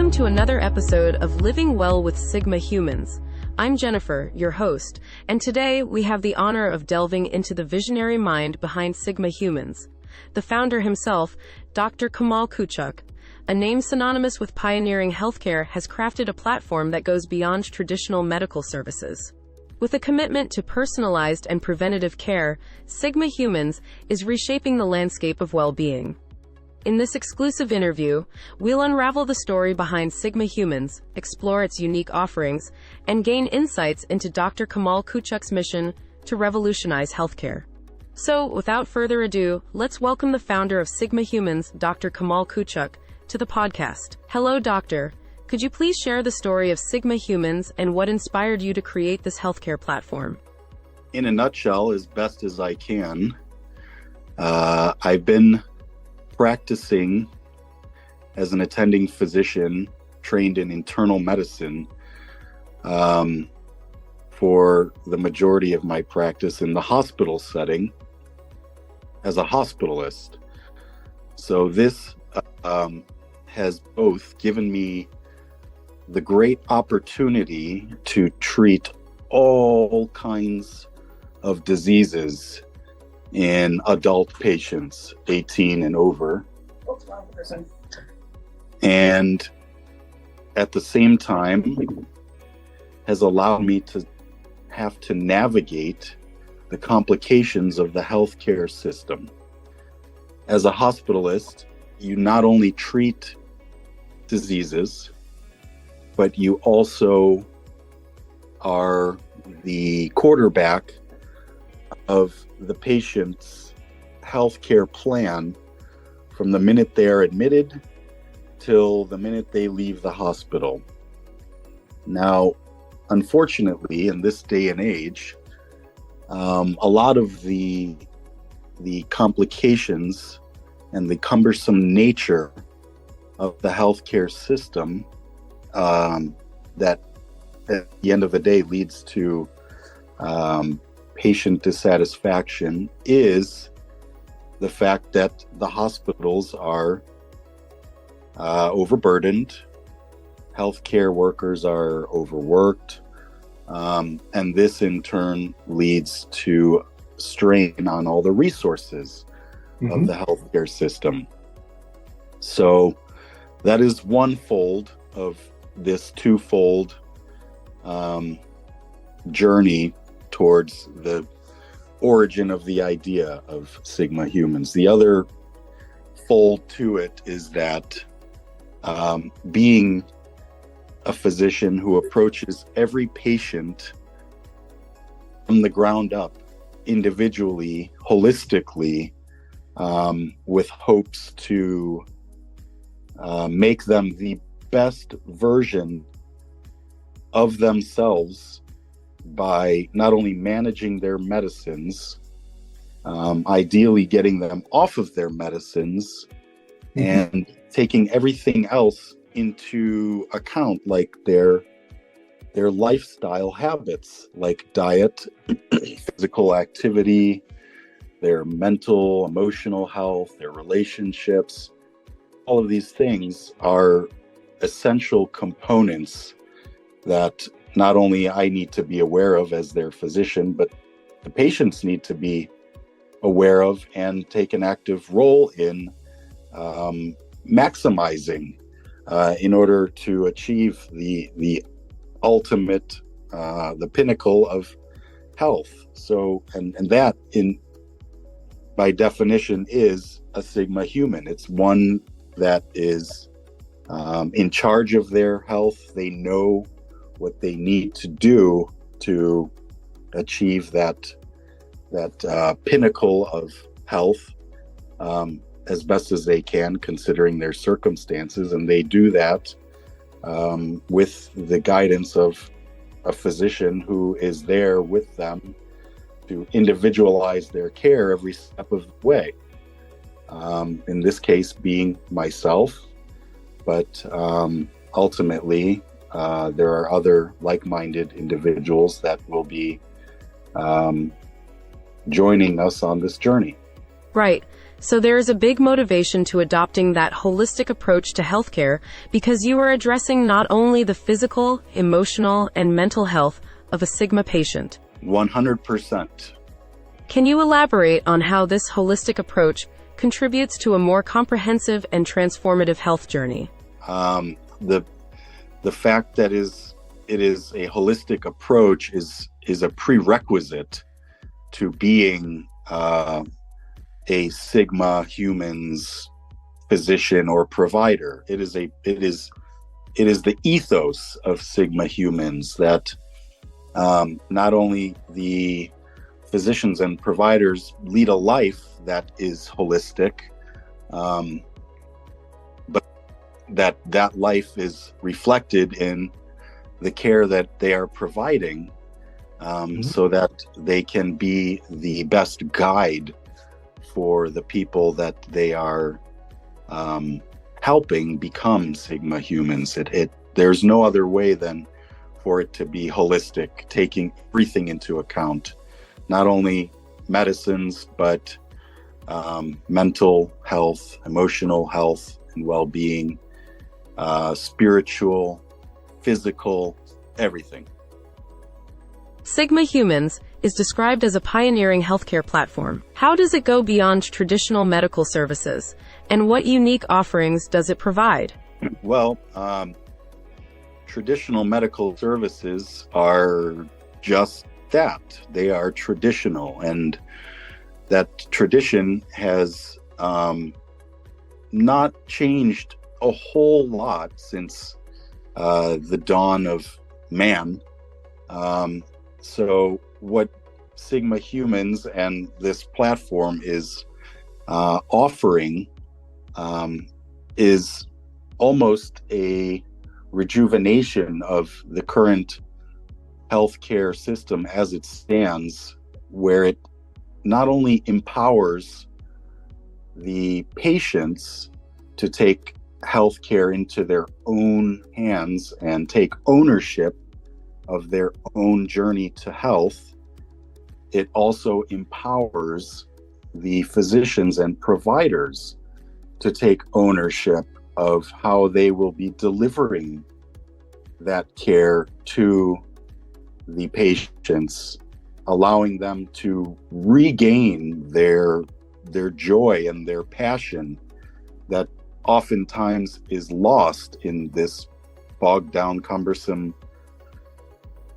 Welcome to another episode of Living Well with Sigma Humans. I'm Jennifer, your host, and today we have the honor of delving into the visionary mind behind Sigma Humans. The founder himself, Dr. Kemal Kucuk, a name synonymous with pioneering healthcare, has crafted a platform that goes beyond traditional medical services. With a commitment to personalized and preventative care, Sigma Humans is reshaping the landscape of well-being. In this exclusive interview, we'll unravel the story behind Sigma Humans, explore its unique offerings, and gain insights into Dr. Kemal Kucuk's mission to revolutionize healthcare. So, without further ado, let's welcome the founder of Sigma Humans, Dr. Kemal Kucuk, to the podcast. Hello, Doctor. Could you please share the story of Sigma Humans and what inspired you to create this healthcare platform? In a nutshell, as best as I can, I've been practicing as an attending physician trained in internal medicine for the majority of my practice in the hospital setting as a hospitalist. So this has both given me the great opportunity to treat all kinds of diseases in adult patients 18 and over. And at the same time has allowed me to have to navigate the complications of the healthcare system. As a hospitalist, you not only treat diseases, but you also are the quarterback of the patient's healthcare plan from the minute they're admitted till the minute they leave the hospital. Now, unfortunately, in this day and age, a lot of the complications and the cumbersome nature of the healthcare system that at the end of the day leads to patient dissatisfaction is the fact that the hospitals are overburdened, healthcare workers are overworked, and this in turn leads to strain on all the resources of the healthcare system. So that is one fold of this twofold journey towards the origin of the idea of Sigma Humans. The other fold to it is that being a physician who approaches every patient from the ground up, individually, holistically, with hopes to make them the best version of themselves by not only managing their medicines, ideally getting them off of their medicines, and taking everything else into account, like their lifestyle habits, like diet, physical activity, their mental, emotional health, their relationships. All of these things are essential components that not only I need to be aware of as their physician, but the patients need to be aware of and take an active role in maximizing in order to achieve the ultimate, the pinnacle of health. So, and that by definition is a Sigma human. It's one that is in charge of their health. They know what they need to do to achieve that pinnacle of health as best as they can, considering their circumstances, and they do that with the guidance of a physician who is there with them to individualize their care every step of the way. In this case, being myself, but ultimately, there are other like-minded individuals that will be joining us on this journey. Right. So there is a big motivation to adopting that holistic approach to healthcare because you are addressing not only the physical, emotional, and mental health of a Sigma patient. 100%. Can you elaborate on how this holistic approach contributes to a more comprehensive and transformative health journey? The fact that it is a holistic approach is a prerequisite to being a Sigma Humans physician or provider. It is the ethos of Sigma Humans that not only the physicians and providers lead a life that is holistic, but that life is reflected in the care that they are providing, so that they can be the best guide for the people that they are helping become Sigma Humans. There's no other way than for it to be holistic, taking everything into account, not only medicines, but mental health, emotional health and well-being, spiritual, physical, everything. Sigma Humans is described as a pioneering healthcare platform. How does it go beyond traditional medical services, and what unique offerings does it provide? Well, traditional medical services are just that. They are traditional, and that tradition has not changed a whole lot since the dawn of man. So what Sigma Humans and this platform is offering is almost a rejuvenation of the current healthcare system as it stands, where it not only empowers the patients to take healthcare into their own hands and take ownership of their own journey to health, it also empowers the physicians and providers to take ownership of how they will be delivering that care to the patients, allowing them to regain their joy and their passion that oftentimes is lost in this bogged down, cumbersome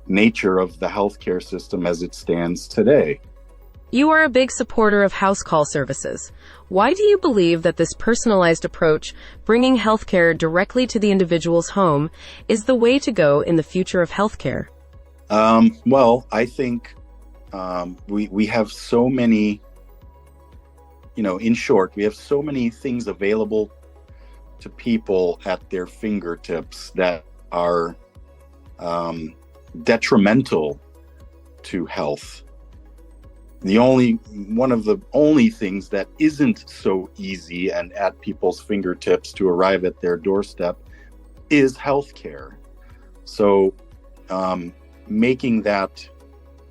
nature of the healthcare system as it stands today. You are a big supporter of house call services. Why do you believe that this personalized approach, bringing healthcare directly to the individual's home, is the way to go in the future of healthcare? Well, I think we have so many, in short, we have so many things available to people at their fingertips that are detrimental to health. One of the only things that isn't so easy and at people's fingertips to arrive at their doorstep is healthcare. So making that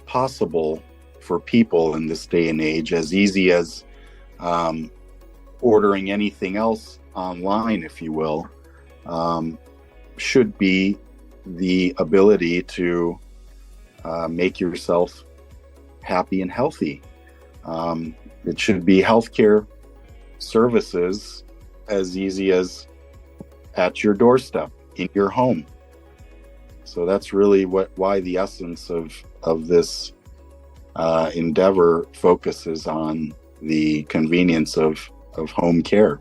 possible for people in this day and age, as easy as ordering anything else online, if you will, should be the ability to make yourself happy and healthy. It should be healthcare services as easy as at your doorstep, in your home. So that's really why the essence of this endeavor focuses on the convenience of home care.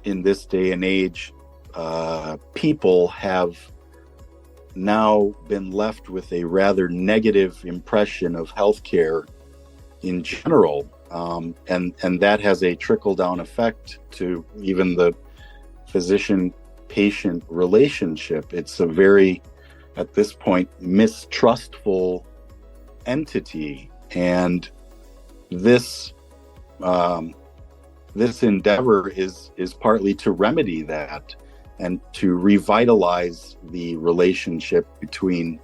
In this day and age, people have now been left with a rather negative impression of healthcare in general, and that has a trickle-down effect to even the physician-patient relationship. It's a very, at this point, mistrustful entity, and this endeavor is partly to remedy that and to revitalize the relationship between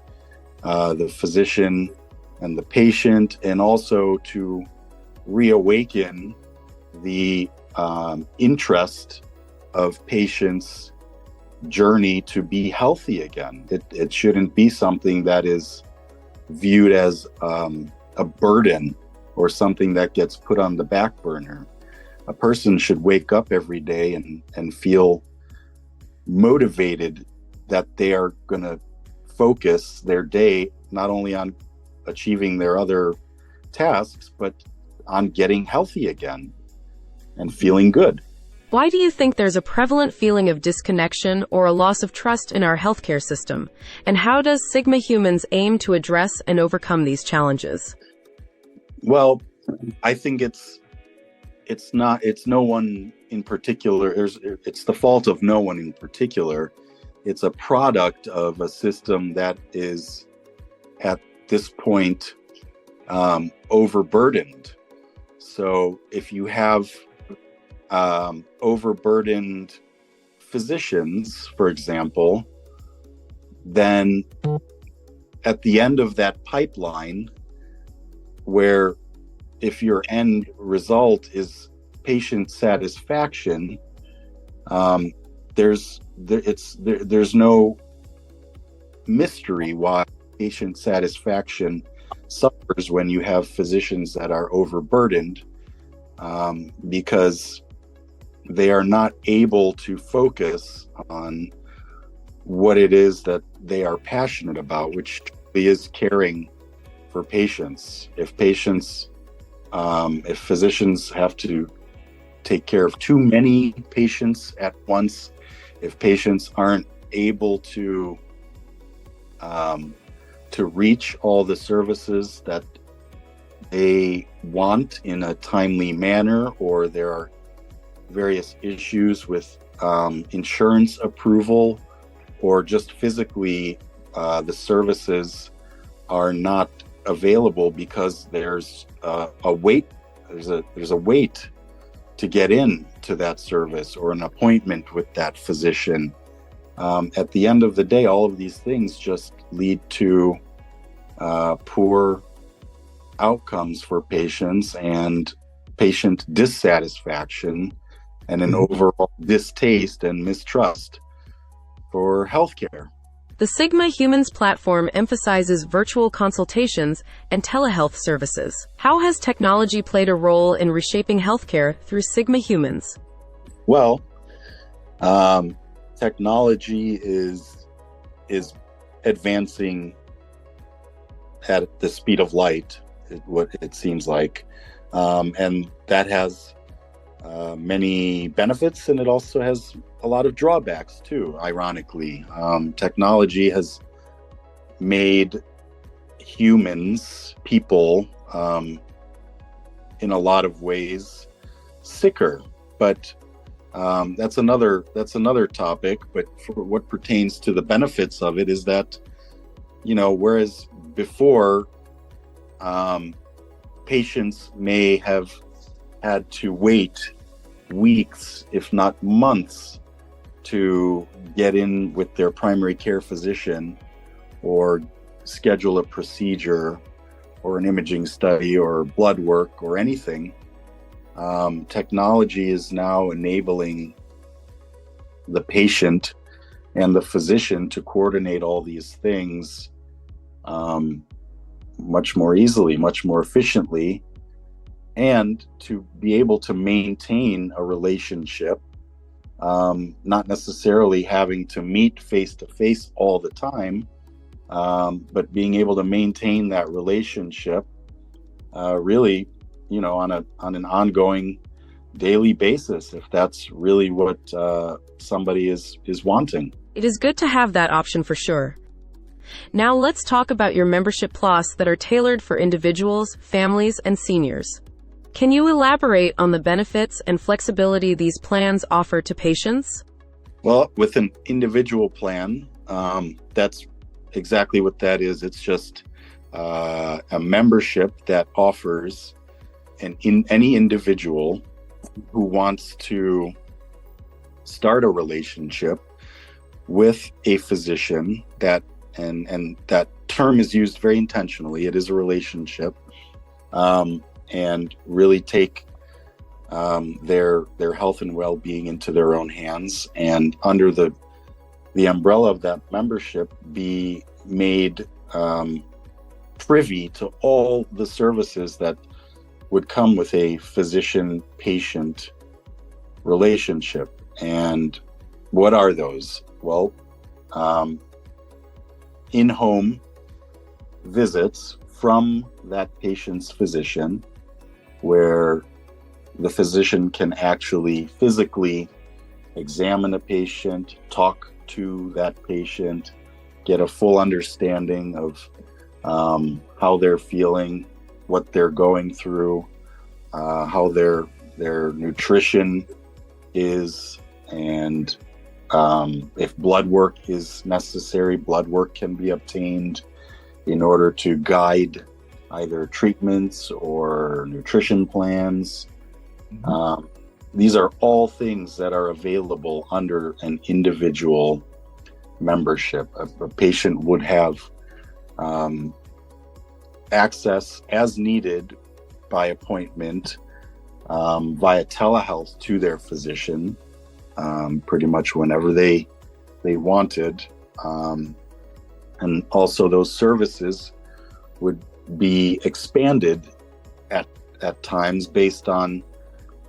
the physician and the patient, and also to reawaken the interest of patients' journey to be healthy again. It shouldn't be something that is viewed as a burden or something that gets put on the back burner. A person should wake up every day and feel motivated that they are going to focus their day not only on achieving their other tasks, but on getting healthy again and feeling good. Why do you think there's a prevalent feeling of disconnection or a loss of trust in our healthcare system? And how does Sigma Humans aim to address and overcome these challenges? Well, I think it's no one in particular. It's the fault of no one in particular. It's a product of a system that is at this point overburdened. So if you have overburdened physicians, for example, then at the end of that pipeline, where if your end result is patient satisfaction, there's no mystery why patient satisfaction suffers when you have physicians that are overburdened, because they are not able to focus on what it is that they are passionate about, which is caring for patients. If physicians have to take care of too many patients at once, if patients aren't able to reach all the services that they want in a timely manner, or there are various issues with insurance approval, or just physically the services are not available because there's a wait to get in to that service or an appointment with that physician. At the end of the day, all of these things just lead to poor outcomes for patients and patient dissatisfaction and an overall distaste and mistrust for healthcare. The Sigma Humans platform emphasizes virtual consultations and telehealth services. How has technology played a role in reshaping healthcare through Sigma Humans? Well, technology is advancing at the speed of light, what it seems like, and that has many benefits, and it also has a lot of drawbacks too, ironically. Technology has made people, in a lot of ways sicker, but that's another topic. But for what pertains to the benefits of it is that, whereas before, patients may have had to wait weeks, if not months, to get in with their primary care physician or schedule a procedure or an imaging study or blood work or anything. Technology is now enabling the patient and the physician to coordinate all these things much more easily, much more efficiently, and to be able to maintain a relationship, not necessarily having to meet face to face all the time, but being able to maintain that relationship really, on an ongoing daily basis, if that's really what somebody is wanting. It is good to have that option for sure. Now let's talk about your membership plus that are tailored for individuals, families, and seniors. Can you elaborate on the benefits and flexibility these plans offer to patients? Well, with an individual plan, that's exactly what that is. It's just a membership that offers any individual who wants to start a relationship with a physician and that term is used very intentionally. It is a relationship, and really take their health and well-being into their own hands, and under the umbrella of that membership be made privy to all the services that would come with a physician-patient relationship. And what are those? Well, in-home visits from that patient's physician, where the physician can actually physically examine a patient, talk to that patient, get a full understanding of how they're feeling, what they're going through, how their nutrition is, and if blood work is necessary, blood work can be obtained in order to guide either treatments or nutrition plans. These are all things that are available under an individual membership. A patient would have access as needed by appointment via telehealth to their physician, pretty much whenever they wanted. And also those services would be expanded at times based on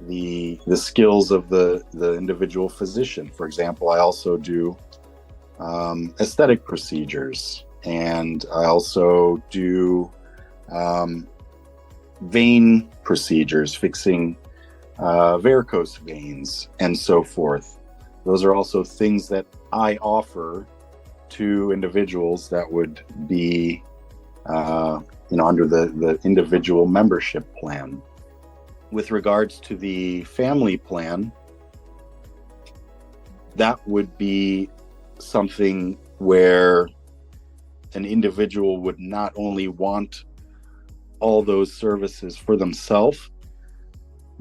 the skills of the individual physician. For example, I also do aesthetic procedures, and I also do vein procedures, fixing varicose veins, and so forth. Those are also things that I offer to individuals that would be under the individual membership plan. With regards to the family plan, that would be something where an individual would not only want all those services for themselves,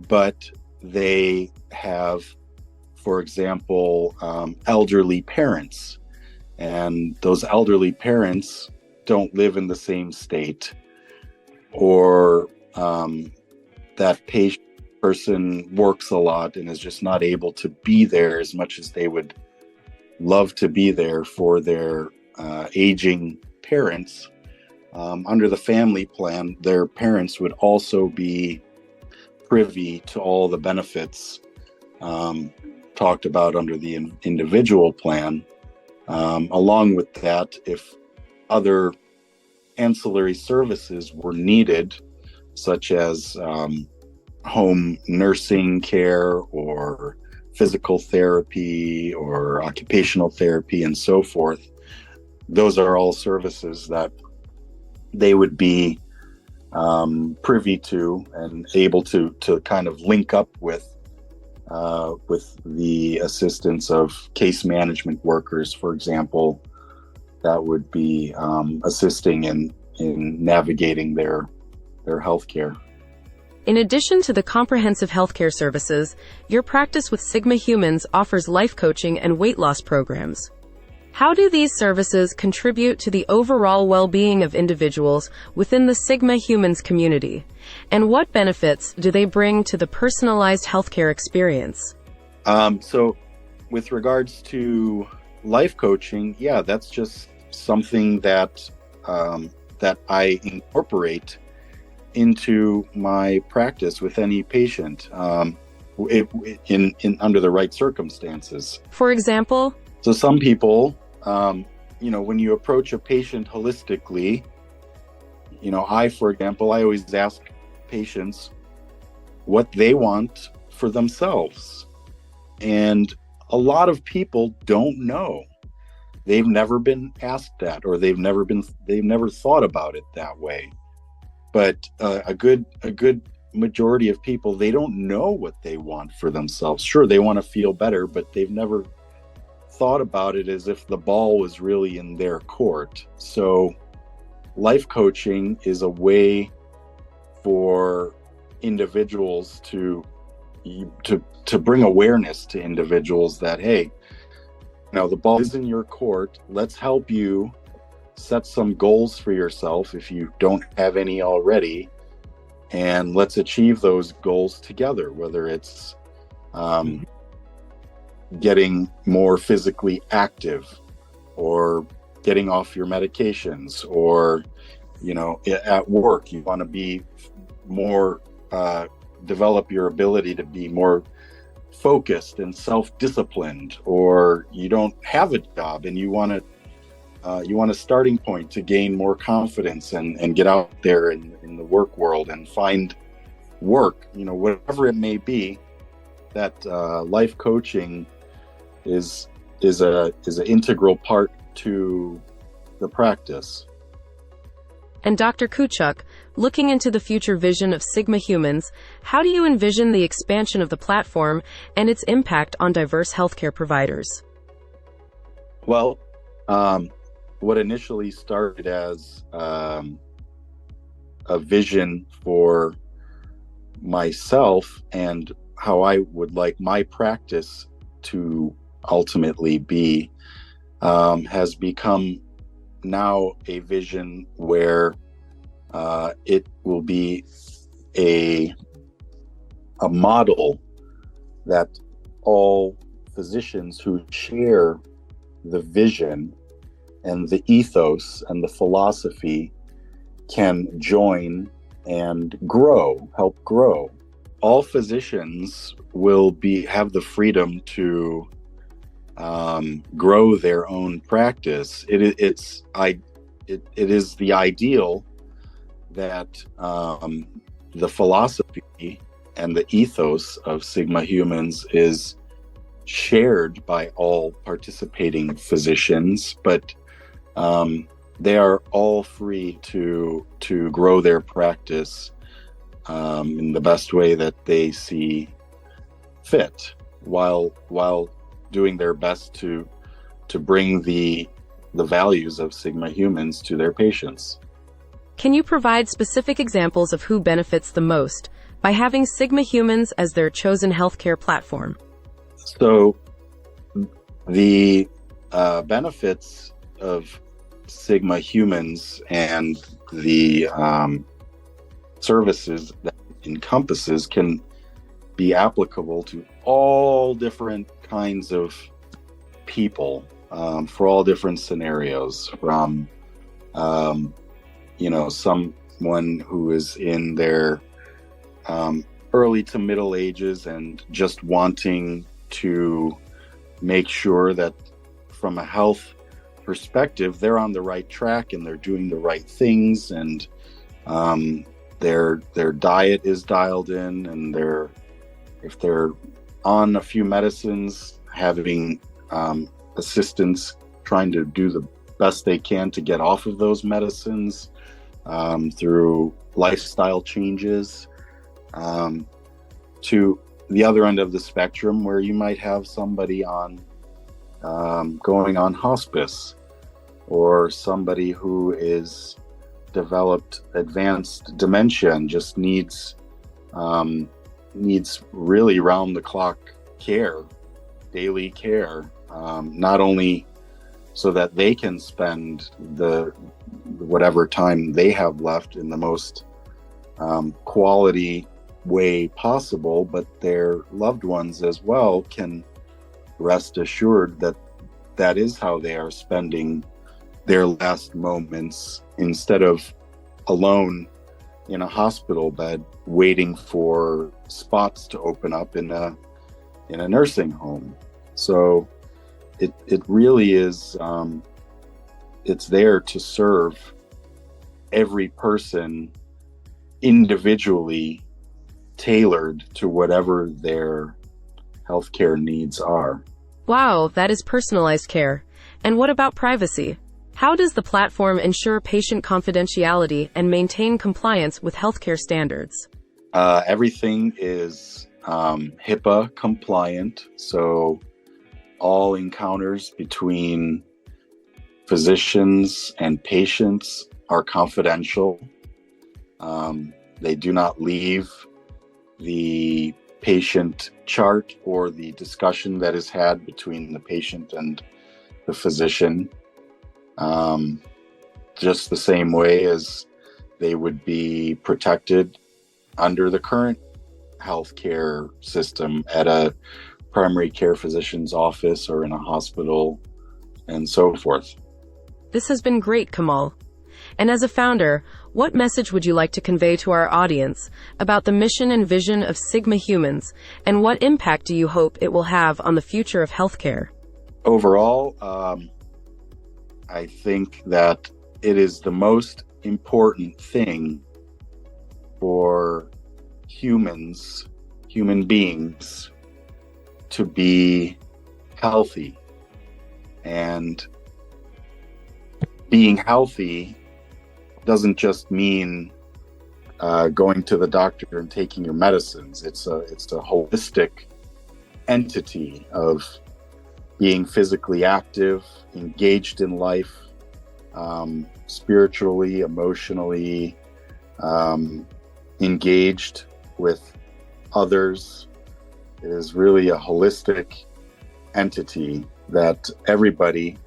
but they have, for example, elderly parents, and those elderly parents don't live in the same state, or that person works a lot and is just not able to be there as much as they would love to be there for their aging parents. Under the family plan, their parents would also be privy to all the benefits talked about under the individual plan. Along with that, if other ancillary services were needed, such as home nursing care or physical therapy or occupational therapy and so forth, those are all services that they would be privy to and able to kind of link up with the assistance of case management workers, for example, that would be assisting in navigating their healthcare. In addition to the comprehensive healthcare services, your practice with Sigma Humans offers life coaching and weight loss programs. How do these services contribute to the overall well-being of individuals within the Sigma Humans community? And what benefits do they bring to the personalized healthcare experience? So with regards to life coaching, that's just something that I incorporate into my practice with any patient in under the right circumstances. For example? So some people, when you approach a patient holistically, for example, I always ask patients what they want for themselves. And a lot of people don't know. They've never been asked that, or they've never thought about it that way. But a good majority of people, they don't know what they want for themselves. Sure, they want to feel better, but they've never thought about it as if the ball was really in their court. So life coaching is a way for individuals to bring awareness to individuals that, hey, the ball is in your court. Let's help you set some goals for yourself if you don't have any already, and let's achieve those goals together, whether it's getting more physically active, or getting off your medications, or at work you want to be more develop your ability to be more focused and self-disciplined, or you don't have a job and you want a starting point to gain more confidence and get out there in the work world and find work, whatever it may be. That life coaching is an integral part to the practice. And Dr. Kucuk, looking into the future vision of Sigma Humans, how do you envision the expansion of the platform and its impact on diverse healthcare providers? Well, what initially started as a vision for myself and how I would like my practice to ultimately be, has become now a vision where it will be a model that all physicians who share the vision and the ethos and the philosophy can join and help grow. All physicians will have the freedom to grow their own practice. It is the ideal that the philosophy and the ethos of Sigma Humans is shared by all participating physicians, but they are all free to grow their practice in the best way that they see fit, while doing their best to bring the values of Sigma Humans to their patients. Can you provide specific examples of who benefits the most by having Sigma Humans as their chosen healthcare platform? So the benefits of Sigma Humans and the services that it encompasses can be applicable to all different kinds of people, for all different scenarios, from someone who is in their early to middle ages and just wanting to make sure that from a health perspective they're on the right track and they're doing the right things, and their diet is dialed in, and if they're on a few medicines, having assistance trying to do the best they can to get off of those medicines through lifestyle changes, to the other end of the spectrum where you might have somebody on going on hospice, or somebody who is developed advanced dementia and just needs really round-the-clock care, daily care, not only so that they can spend whatever time they have left in the most quality way possible, but their loved ones as well can rest assured that that is how they are spending their last moments, instead of alone in a hospital bed waiting for spots to open up in a nursing home. So it really is, it's there to serve every person individually, tailored to whatever their healthcare needs are. Wow, that is personalized care. And what about privacy? How does the platform ensure patient confidentiality and maintain compliance with healthcare standards? Everything is HIPAA compliant, so all encounters between physicians and patients are confidential. They do not leave the patient chart or the discussion that is had between the patient and the physician, just the same way as they would be protected under the current healthcare system at a primary care physician's office or in a hospital and so forth. This has been great, Kemal. And as a founder, what message would you like to convey to our audience about the mission and vision of Sigma Humans, and what impact do you hope it will have on the future of healthcare? Overall, I think that it is the most important thing for human beings, to be healthy. And being healthy doesn't just mean going to the doctor and taking your medicines. It's a holistic entity of being physically active, engaged in life, spiritually, emotionally, engaged with others. It is really a holistic entity that everybody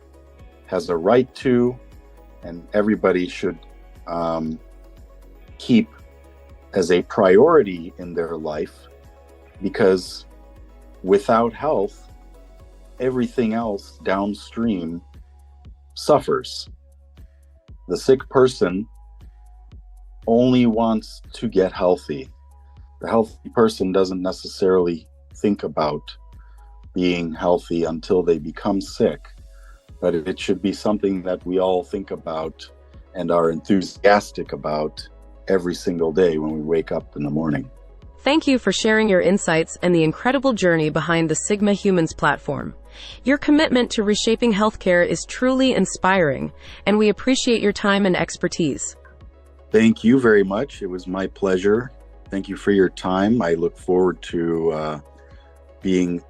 has a right to, and everybody should keep as a priority in their life, because without health, everything else downstream suffers. The sick person only wants to get healthy. The healthy person doesn't necessarily think about being healthy until they become sick, but it should be something that we all think about and are enthusiastic about every single day when we wake up in the morning. Thank you for sharing your insights and the incredible journey behind the Sigma Humans platform. Your commitment to reshaping healthcare is truly inspiring, and we appreciate your time and expertise. Thank you very much. It was my pleasure. Thank you for your time. I look forward to being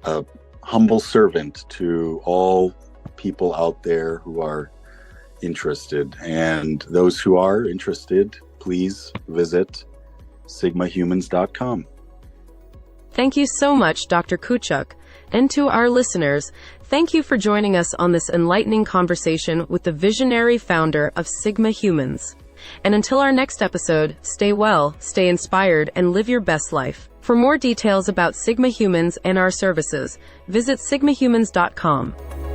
a humble servant to all people out there who are interested. And those who are interested, please visit sigmahumans.com. Thank you so much, Dr. Kucuk. And to our listeners, thank you for joining us on this enlightening conversation with the visionary founder of Sigma Humans. And until our next episode, stay well, stay inspired, and live your best life. For more details about Sigma Humans and our services, visit sigmahumans.com.